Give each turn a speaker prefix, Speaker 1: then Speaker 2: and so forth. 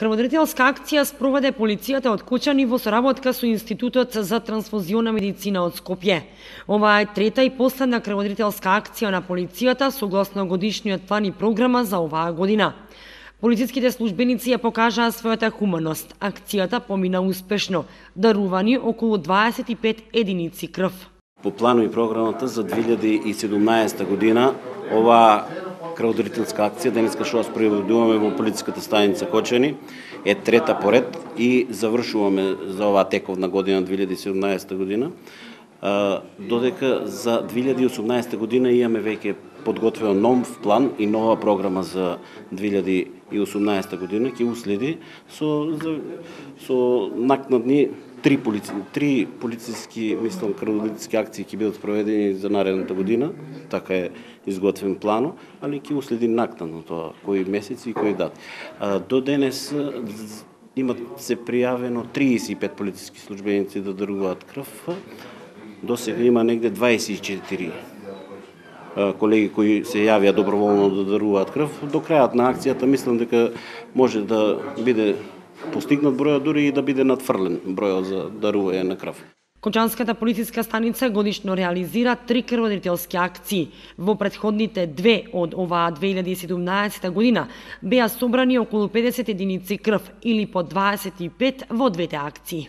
Speaker 1: Крводарителска акција спроведе полицијата од Кочани во соработка со Институтот за трансфузионна медицина од Скопје. Ова е трета и последна крводарителска акција на полицијата согласно годишниот план и програма за оваа година. Полициските службеници ја покажаа својата хуманост. Акцијата помина успешно, дарувани околу 25 единици крв.
Speaker 2: По плану и програмата за 2017 година, оваа крводарителска акција, денеска што ја спроведуваме во полициската станица Кочани, е трета поред и завршуваме за оваа тековна година, 2017 година. Додека за 2018 година имаме веќе подготвен нов план и нова програма за 2018 година, ќе уследи со накнадни три полициски, мислам, крводарителски акции ќе бидат проведени за наредната година, така е изготвен плано, али ќе уследи накнадно тоа, кои месеци и кои дати. До денес имат се пријавено 35 полициски службеници да даруваат крв. До сега има негде 24 колеги кои се јавија доброволно да даруваат крв. До крајот на акцијата мислам дека може да биде постигнат бројот, дури и да биде надфрлен бројот за дарување на крв.
Speaker 1: Кочанската полициска станица годишно реализира 3 крводарителски акции. Во претходните две од оваа 2017 година беа собрани околу 50 единици крв или по 25 во двете акции.